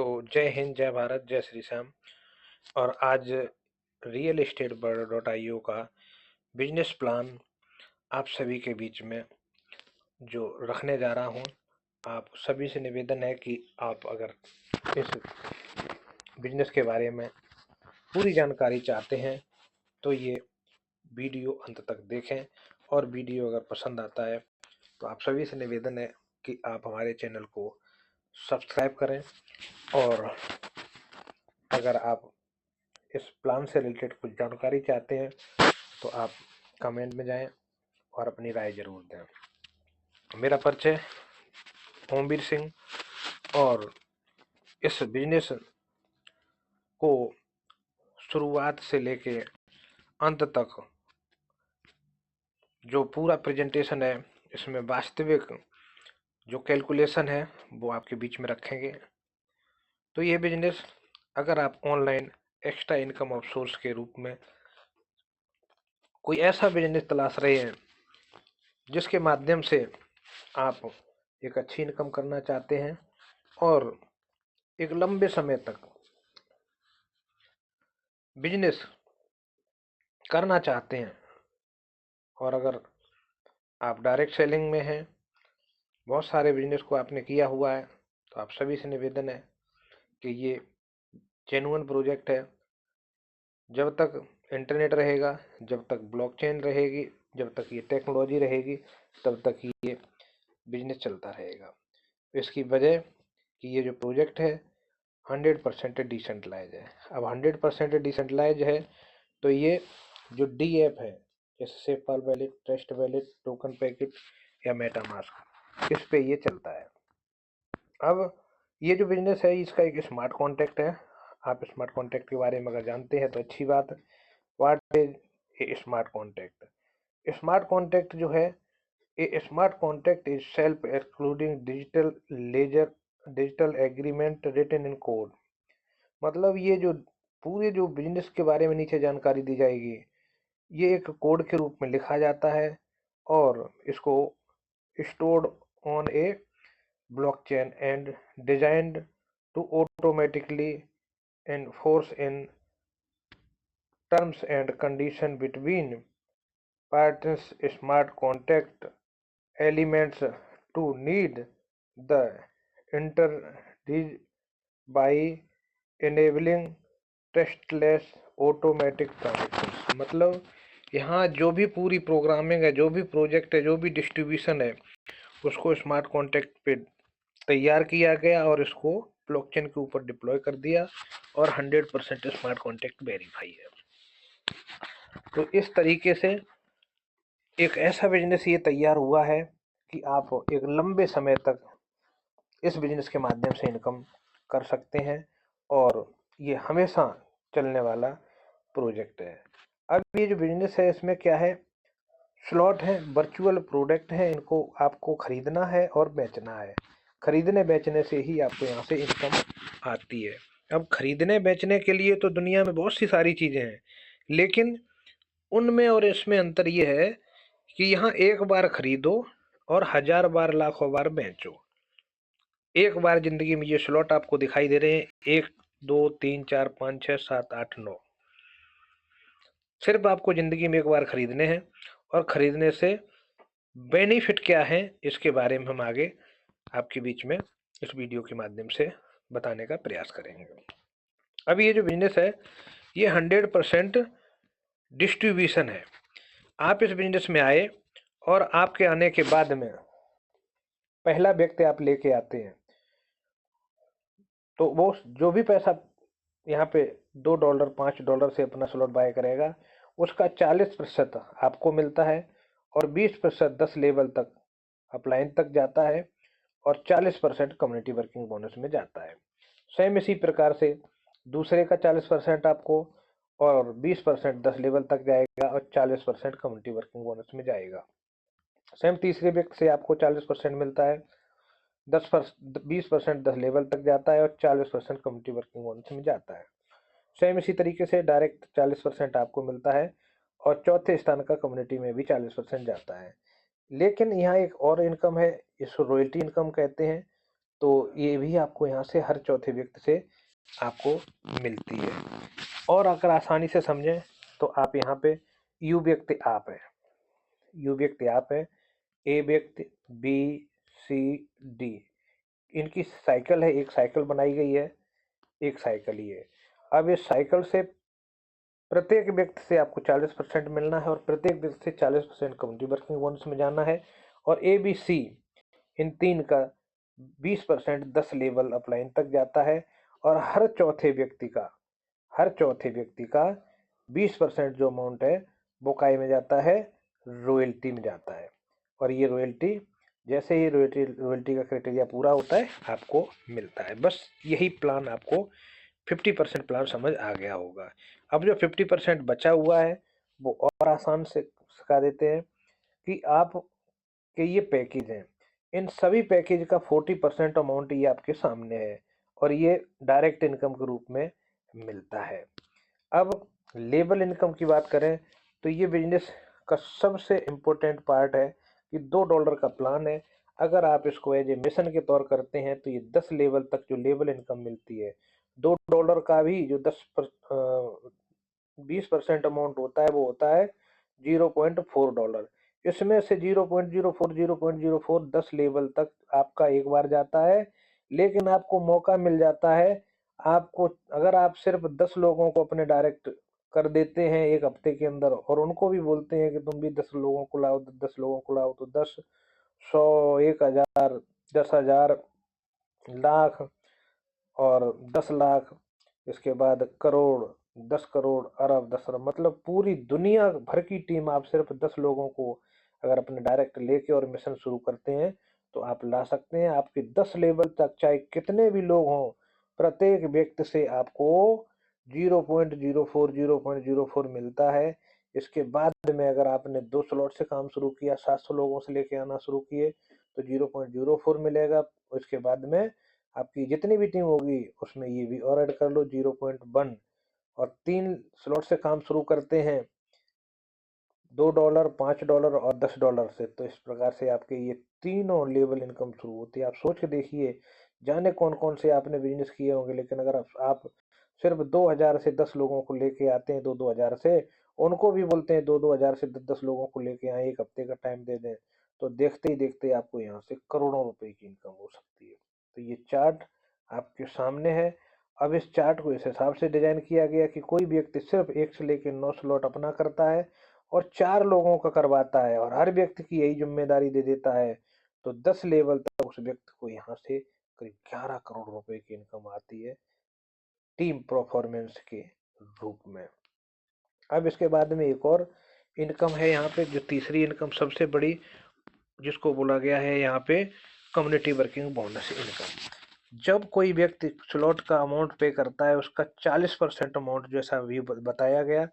तो जय हिंद, जय भारत, जय श्री श्याम। और आज real estate bird dot I O का बिजनेस प्लान आप सभी के बीच में जो रखने जा रहा हूँ। आप सभी से निवेदन है कि आप अगर इस बिजनेस के बारे में पूरी जानकारी चाहते हैं तो ये वीडियो अंत तक देखें। और वीडियो अगर पसंद आता है तो आप सभी से निवेदन है कि आप हमारे चैनल को सब्सक्राइब करें। और अगर आप इस प्लान से रिलेटेड कुछ जानकारी चाहते हैं तो आप कमेंट में जाएं और अपनी राय जरूर दें। मेरा परिचय ओमवीर सिंह, और इस बिजनेस को शुरुआत से लेके अंत तक जो पूरा प्रेजेंटेशन है, इसमें वास्तविक जो कैलकुलेशन है वो आपके बीच में रखेंगे। तो ये बिजनेस अगर आप online extra income of source के रूप में कोई ऐसा बिजनेस तलाश रहे हैं जिसके माध्यम से आप एक अच्छी इनकम करना चाहते हैं और एक लंबे समय तक बिजनेस करना चाहते हैं, और अगर आप डायरेक्ट सेलिंग में हैं, बहुत सारे बिजनेस को आपने किया हुआ है, तो आप सभी से निवेदन है कि ये जेन्युइन प्रोजेक्ट है। जब तक इंटरनेट रहेगा, जब तक ब्लॉकचेन रहेगी, जब तक ये टेक्नोलॉजी रहेगी, तब तक ये बिजनेस चलता रहेगा। इसकी वजह कि ये जो प्रोजेक्ट है 100% डिसेंट्रलाइज है। अब 100% डिसेंट्रलाइज है तो ये जो डी ऐप है, जैसे SafePal wallet, trust wallet, token pocket या मेटामास्क, इस पे ये चलता है। अब ये जो बिजनेस है इसका एक स्मार्ट कॉन्ट्रैक्ट है। आप स्मार्ट कॉन्ट्रैक्ट के बारे में अगर जानते हैं तो अच्छी बात है। What is a smart contract? Smart contract जो है, a smart contract is self excluding digital ledger digital agreement written in code. मतलब ये जो पूरे जो बिजनेस के बारे में नीचे जानकारी दी जाएगी, ये एक कोड के रूप में लिखा जाता है और इसको stored on A blockchain and designed to automatically enforce in terms and condition between parties. Smart contract elements to need the interdeed by enabling trustless automatic transactions। मतलब यहाँ जो भी पूरी प्रोग्रामिंग है, जो भी प्रोजेक्ट है, जो भी डिस्ट्रीब्यूशन है, उसको स्मार्ट कॉन्ट्रैक्ट पे तैयार किया गया और इसको ब्लॉकचेन के ऊपर डिप्लॉय कर दिया, और 100% स्मार्ट कॉन्ट्रैक्ट वेरीफाई है। तो इस तरीके से एक ऐसा बिजनेस ये तैयार हुआ है कि आप एक लंबे समय तक इस बिजनेस के माध्यम से इनकम कर सकते हैं, और ये हमेशा चलने वाला प्रोजेक्ट है। अब ये जो बिजनेस है इसमें क्या है, स्लॉट है, वर्चुअल प्रोडक्ट है, इनको आपको खरीदना है और बेचना है। खरीदने बेचने से ही आपको यहाँ से इनकम आती है। अब खरीदने बेचने के लिए तो दुनिया में बहुत सी सारी चीज़ें हैं, लेकिन उनमें और इसमें अंतर ये है कि यहाँ एक बार खरीदो और 1000 बार, लाखों बार बेचो। एक बार जिंदगी में ये स्लॉट आपको दिखाई दे रहे हैं, 1 2 3 4 5 6 7 8 9, सिर्फ आपको जिंदगी में एक बार खरीदने हैं। और खरीदने से बेनिफिट क्या है इसके बारे में हम आगे आपके बीच में इस वीडियो के माध्यम से बताने का प्रयास करेंगे। अब ये जो बिजनेस है ये 100% डिस्ट्रीब्यूशन है। आप इस बिजनेस में आए और आपके आने के बाद में पहला व्यक्ति आप लेके आते हैं, तो वो जो भी पैसा यहाँ पे $2 $5 से अपना स्लॉट बाय करेगा, उसका 40% आपको मिलता है, और 20% 10 लेवल तक अपलाइन तक जाता है, और 40% कम्युनिटी वर्किंग बोनस में जाता है। सेम इसी प्रकार से दूसरे का 40% आपको, और 20% 10 लेवल तक जाएगा, और 40% कम्युनिटी वर्किंग बोनस में जाएगा। सेम तीसरे व्यक्ति से आपको 40% मिलता है, 20% 10 लेवल तक जाता है, और 40% कम्युनिटी वर्किंग बोनस में जाता है। सेम इसी तरीके से डायरेक्ट 40% आपको मिलता है, और चौथे स्थान का कम्युनिटी में भी 40% जाता है। लेकिन यहाँ एक और इनकम है, इसको रॉयल्टी इनकम कहते हैं। तो ये भी आपको यहाँ से हर चौथे व्यक्ति से आपको मिलती है। और अगर आसानी से समझें तो आप यहाँ पे यू व्यक्ति आप है, यू व्यक्ति आप है, ए व्यक्ति, बी, सी, डी, इनकी साइकिल है, एक साइकिल बनाई गई है, एक साइकिल ही है। अब इस साइकिल से प्रत्येक व्यक्ति से आपको 40% मिलना है और प्रत्येक व्यक्ति से 40% कम्युनिटी वर्किंग बोनस में जाना है। और ए बी सी इन तीन का 20% 10 लेवल अपलाइन तक जाता है। और हर चौथे व्यक्ति का 20% जो अमाउंट है वो काय में जाता है, रॉयल्टी में जाता है। और ये रॉयल्टी जैसे ही रॉयल्टी का क्राइटेरिया पूरा होता है आपको मिलता है। बस यही प्लान आपको 50% प्लान समझ आ गया होगा। अब जो 50% बचा हुआ है वो और आसान से सिखा देते हैं कि आप के ये पैकेज हैं, इन सभी पैकेज का 40% अमाउंट ये आपके सामने है और ये डायरेक्ट इनकम के रूप में मिलता है। अब लेबल इनकम की बात करें तो ये बिजनेस का सबसे इम्पोर्टेंट पार्ट है कि $2 का प्लान है। अगर आप इसको एज ए मिशन के तौर करते हैं तो ये 10 लेवल तक जो लेबल इनकम मिलती है, $2 का भी जो 20% अमाउंट होता है वो होता है $0.4। इसमें से 0.04 10 लेवल तक आपका एक बार जाता है। लेकिन आपको मौका मिल जाता है, आपको अगर आप सिर्फ 10 लोगों को अपने डायरेक्ट कर देते हैं एक हफ्ते के अंदर और उनको भी बोलते हैं कि तुम भी 10 लोगों को लाओ, 10 लोगों को लाओ, तो 10, 100, 1000, 10,000, लाख और 10 लाख, इसके बाद करोड़, 10 करोड़, अरब, 10 अरब, मतलब पूरी दुनिया भर की टीम आप सिर्फ 10 लोगों को अगर अपने डायरेक्ट लेके और मिशन शुरू करते हैं तो आप ला सकते हैं। आपके 10 लेवल तक चाहे कितने भी लोग हों, प्रत्येक व्यक्ति से आपको 0.04 मिलता है। इसके बाद में अगर आपने 2 स्लॉट से काम शुरू किया, 700 लोगों से लेके आना शुरू किए तो 0.04 मिलेगा। उसके बाद में आपकी जितनी भी टीम होगी उसमें ये भी और ऐड कर लो 0.1। और 3 स्लॉट से काम शुरू करते हैं, $2, $5 और $10 से, तो इस प्रकार से आपके ये तीनों लेवल इनकम शुरू होती है। आप सोच के देखिए, जाने कौन कौन से आपने बिजनेस किए होंगे, लेकिन अगर आप सिर्फ 2000 से 10 लोगों को लेके आते हैं, 2-2 हजार से, उनको भी बोलते हैं 2-2 हजार से 10-10 लोगों को लेके आए, एक हफ्ते का टाइम दे दें, तो देखते ही देखते आपको यहाँ से करोड़ों रुपए की इनकम हो सकती है। तो ये चार्ट आपके सामने है। अब इस चार्ट को इस हिसाब से डिजाइन किया गया कि कोई व्यक्ति सिर्फ 1 से लेकर 9 स्लॉट अपना करता है और 4 लोगों का करवाता है और हर व्यक्ति की यही जिम्मेदारी दे देता है, तो 10 लेवल तक उस व्यक्ति को यहाँ से करीब 11 करोड़ रुपए की इनकम आती है टीम परफॉर्मेंस के रूप में। अब इसके बाद में एक और इनकम है यहाँ पे, जो तीसरी इनकम सबसे बड़ी, जिसको बोला गया है यहाँ पे कम्युनिटी वर्किंग बोनस इनकम। जब कोई व्यक्ति स्लॉट का अमाउंट पे करता है, उसका 40% अमाउंट जैसा अभी बताया गया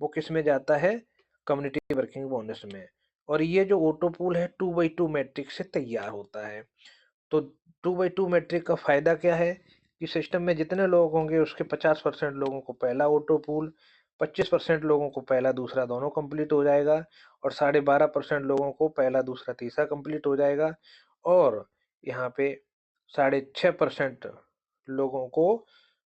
वो किस में जाता है, कम्युनिटी वर्किंग बोनस में। और ये जो ऑटो पूल है 2x2 मैट्रिक से तैयार होता है। तो 2x2 मैट्रिक का फायदा क्या है कि सिस्टम में जितने लोग होंगे उसके 50% लोगों को पहला ऑटो पूल, 25% लोगों को पहला दूसरा दोनों कंप्लीट हो जाएगा और 12.5% लोगों को पहला दूसरा तीसरा कंप्लीट हो जाएगा। और यहाँ पे 6.5% लोगों को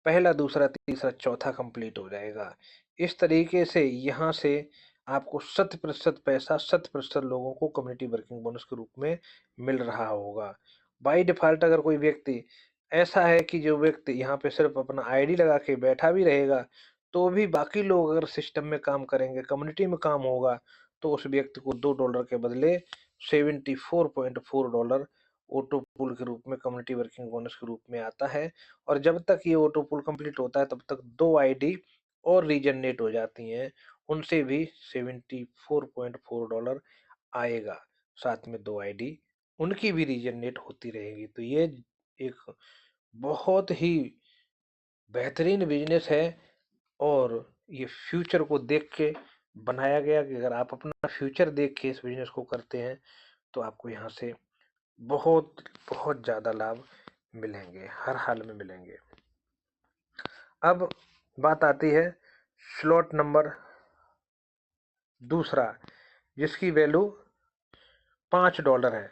पहला दूसरा तीसरा चौथा कंप्लीट हो जाएगा। इस तरीके से यहाँ से आपको 100% पैसा 100% लोगों को कम्युनिटी वर्किंग बोनस के रूप में मिल रहा होगा। बाई डिफॉल्ट अगर कोई व्यक्ति ऐसा है कि जो व्यक्ति यहाँ पे सिर्फ अपना आईडी लगा के बैठा भी रहेगा, तो भी बाकी लोग अगर सिस्टम में काम करेंगे, कम्युनिटी में काम होगा, तो उस व्यक्ति को $2 के बदले $74.4 ऑटो पूल के रूप में कम्युनिटी वर्किंग बोनस के रूप में आता है। और जब तक ये ऑटो पूल कंप्लीट होता है तब तक 2 आईडी और रीजनरेट हो जाती हैं, उनसे भी $74.4 आएगा। साथ में 2 आईडी उनकी भी रीजनरेट होती रहेगी। तो ये एक बहुत ही बेहतरीन बिजनेस है और ये फ्यूचर को देख के बनाया गया कि अगर आप अपना फ्यूचर देख के इस बिजनेस को करते हैं तो आपको यहाँ से बहुत बहुत ज़्यादा लाभ मिलेंगे, हर हाल में मिलेंगे। अब बात आती है स्लॉट नंबर दूसरा, जिसकी वैल्यू $5 है।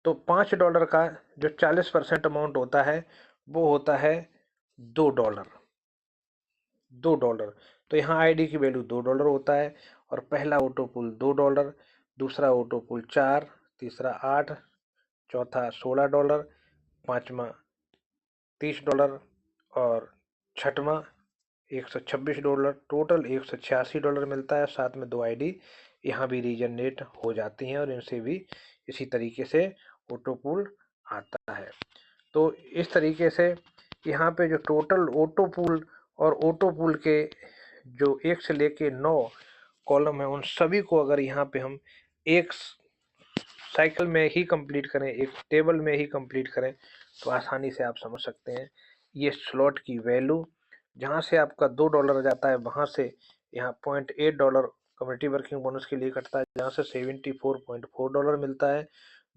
तो $5 का जो 40% अमाउंट होता है वो होता है $2। $2। तो यहाँ आईडी की वैल्यू $2 होता है। और पहला ऑटो पुल $2, दूसरा ऑटो पुल 4, तीसरा 8, चौथा $16, पांचवा $30 और छठवां $126। टोटल $186 मिलता है। साथ में 2 आईडी यहाँ भी रीजनरेट हो जाती हैं और इनसे भी इसी तरीके से ऑटो पुल आता है। तो इस तरीके से यहाँ पे जो टोटल ऑटो पुल और ऑटो पुल के जो 1 से लेके 9 कॉलम है, उन सभी को अगर यहाँ पे हम एक साइकिल में ही कंप्लीट करें, एक टेबल में ही कंप्लीट करें, तो आसानी से आप समझ सकते हैं ये स्लॉट की वैल्यू जहाँ से आपका $2 जाता है वहाँ से यहाँ $0.8 कम्युनिटी वर्किंग बोनस के लिए कटता है, जहाँ से $74.4 मिलता है।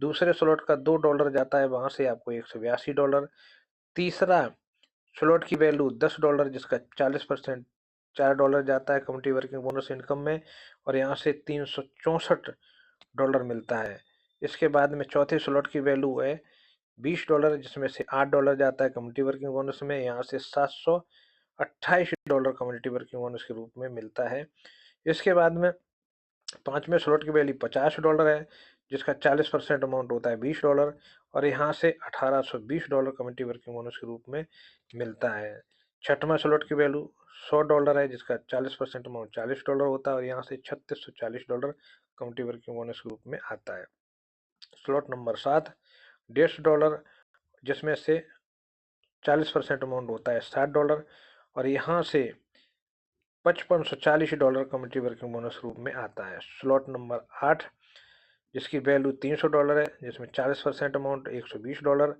दूसरे स्लॉट का $2 जाता है, वहाँ से आपको $182। तीसरा स्लॉट की वैल्यू $10 जिसका 40% $4 जाता है कम्युनिटी वर्किंग बोनस इनकम में, और यहाँ से $364 मिलता है। इसके बाद में चौथे स्लॉट की वैल्यू है $20 जिसमें से $8 जाता है कम्युनिटी वर्किंग बोनस में, यहाँ से $728 कम्युनिटी वर्किंग बोनस के रूप में मिलता है। इसके बाद में पांचवें स्लॉट की वैल्यू $50 है जिसका 40% अमाउंट होता है $20, और यहाँ से $1820 कम्युनिटी वर्किंग बोनस के रूप में मिलता है। छठवां स्लॉट की वैल्यू $100 है जिसका 40% अमाउंट $40 होता है, और यहाँ से $3640 कम्युनिटी वर्किंग बोनस के रूप में आता है। स्लॉट नंबर 7 $150 जिसमें से 40% अमाउंट होता है $60, और यहाँ से $5540 कम्युनिटी वर्किंग बोनस रूप में आता है। स्लॉट नंबर 8 जिसकी वैल्यू $300 है जिसमें 40% अमाउंट $120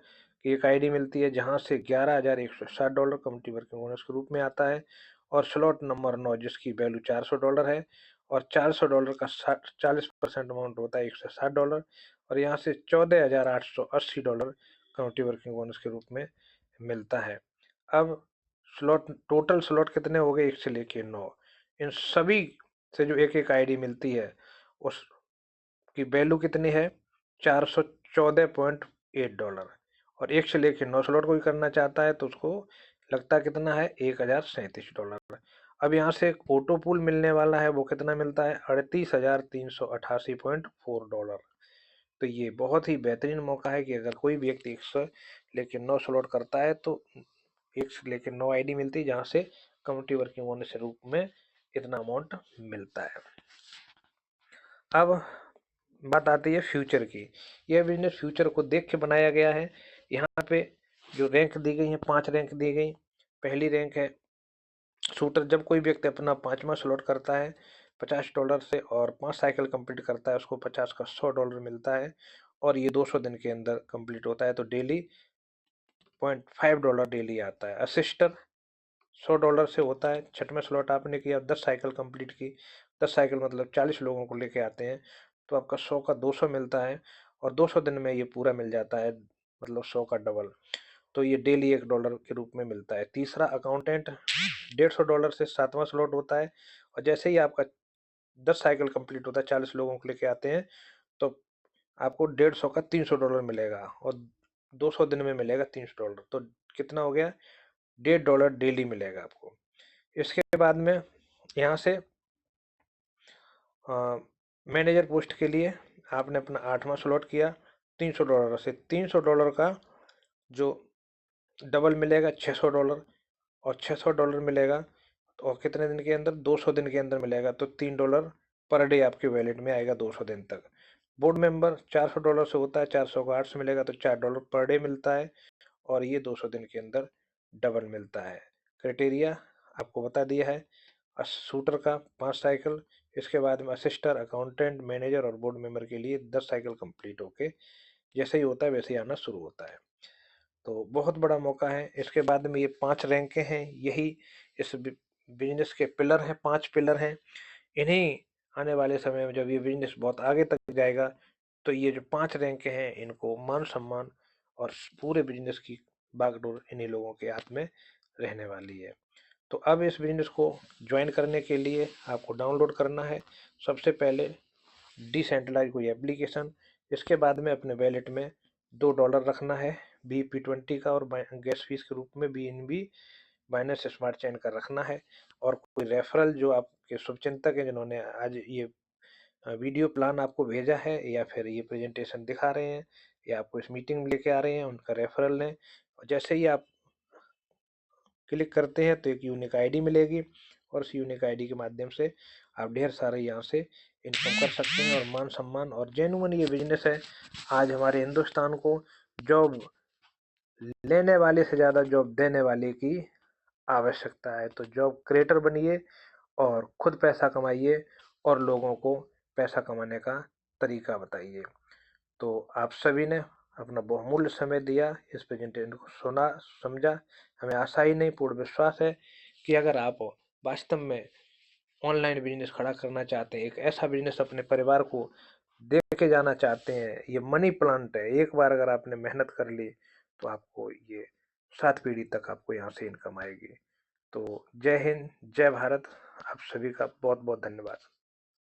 की एक आईडी मिलती है, जहां से $11160 कम्युनिटी वर्किंग बोनस के रूप में आता है। और स्लॉट नंबर 9 जिसकी वैल्यू $400 है और $400 का 40% अमाउंट होता है $160, और यहाँ से $14880 कम्युनिटी वर्किंग बोनस के रूप में मिलता है। अब स्लॉट टोटल स्लॉट कितने हो गए 1 से लेके 9, इन सभी से जो एक एक आईडी मिलती है उस की वैल्यू कितनी है $414.8, और 1 से लेके 9 स्लॉट कोई करना चाहता है तो उसको लगता कितना है $1037। अब यहाँ से एक ऑटो पूल मिलने वाला है, वो कितना मिलता है $38,388.4। तो ये बहुत ही बेहतरीन मौका है कि अगर कोई भी व्यक्ति 1 से लेके 9 स्लॉट करता है तो 1 से लेके 9 आईडी मिलती है, जहाँ से कम्युनिटी वर्किंग बोनस के रूप में इतना अमाउंट मिलता है। अब बात आती है फ्यूचर की। यह बिजनेस फ्यूचर को देख के बनाया गया है। यहाँ पे जो रैंक दी गई है 5 रैंक दी गई। पहली रैंक है शूटर। जब कोई व्यक्ति अपना 5वां स्लॉट करता है $50 से और 5 साइकिल कंप्लीट करता है, उसको 50 का $100 मिलता है, और ये 200 दिन के अंदर कंप्लीट होता है, तो डेली $0.5 डेली आता है। असिस्टर $100 से होता है। छठवें स्लॉट आपने किया, 10 साइकिल कंप्लीट की, 10 साइकिल मतलब 40 लोगों को लेके आते हैं, तो आपका 100 का 200 मिलता है, और 200 दिन में ये पूरा मिल जाता है, मतलब 100 का डबल, तो ये डेली $1 के रूप में मिलता है। तीसरा अकाउंटेंट $150 से 7वां स्लॉट होता है, और जैसे ही आपका 10 साइकिल कंप्लीट होता है, 40 लोगों को लेके आते हैं, तो आपको 150 का $300 मिलेगा, और 200 दिन में मिलेगा $300, तो कितना हो गया $1.5 डेली मिलेगा आपको। इसके बाद में यहाँ से मैनेजर पोस्ट के लिए आपने अपना 8वां स्लॉट किया $300 से, $300 का जो डबल मिलेगा $600, और $600 मिलेगा, और कितने दिन के अंदर 200 दिन के अंदर मिलेगा, तो $3 पर डे आपके वैलेट में आएगा 200 दिन तक। बोर्ड मेंबर $400 से होता है, 400 का 8 से मिलेगा, तो $4 पर डे मिलता है, और ये 200 दिन के अंदर डबल मिलता है। क्राइटेरिया आपको बता दिया है। शूटर का 5 साइकिल, इसके बाद में असिस्टर, अकाउंटेंट, मैनेजर और बोर्ड मेंबर के लिए 10 साइकिल कंप्लीट होके जैसे ही होता है वैसे ही आना शुरू होता है। तो बहुत बड़ा मौका है। इसके बाद में ये 5 रैंकें हैं, यही इस बिजनेस के पिलर हैं, 5 पिलर हैं। इन्हीं आने वाले समय में जब ये बिजनेस बहुत आगे तक जाएगा, तो ये जो 5 रैंकें हैं इनको मान सम्मान और पूरे बिजनेस की बागडोर इन्हीं लोगों के हाथ में रहने वाली है। तो अब इस बिजनेस को ज्वाइन करने के लिए आपको डाउनलोड करना है सबसे पहले डिसेंट्रलाइज कोई एप्लीकेशन, इसके बाद में अपने वैलेट में $2 रखना है BEP20 का, और गैस फीस के रूप में BNB बाइनेंस स्मार्ट चेन का रखना है। और कोई रेफरल जो आपके शुभचिंतक हैं जिन्होंने आज ये वीडियो प्लान आपको भेजा है या फिर ये प्रेजेंटेशन दिखा रहे हैं या आपको इस मीटिंग में लेके आ रहे हैं, उनका रेफरल लें। और जैसे ही आप क्लिक करते हैं तो एक यूनिक आईडी मिलेगी, और उस यूनिक आईडी के माध्यम से आप ढेर सारे यहाँ से इनकम कर सकते हैं, और मान सम्मान और जेन्युइन ये बिजनेस है। आज हमारे हिंदुस्तान को जॉब लेने वाले से ज़्यादा जॉब देने वाले की आवश्यकता है। तो जॉब क्रिएटर बनिए और खुद पैसा कमाइए और लोगों को पैसा कमाने का तरीका बताइए। तो आप सभी ने अपना बहुमूल्य समय दिया, इस प्रेजेंटेशन को सुना, समझा। हमें आशा ही नहीं, पूर्ण विश्वास है कि अगर आप वास्तव में ऑनलाइन बिजनेस खड़ा करना चाहते हैं, एक ऐसा बिजनेस अपने परिवार को दे के जाना चाहते हैं, ये मनी प्लांट है। एक बार अगर आपने मेहनत कर ली तो आपको ये 7 पीढ़ी तक आपको यहाँ से इनकम आएगी। तो जय हिंद, जय भारत। आप सभी का बहुत बहुत धन्यवाद।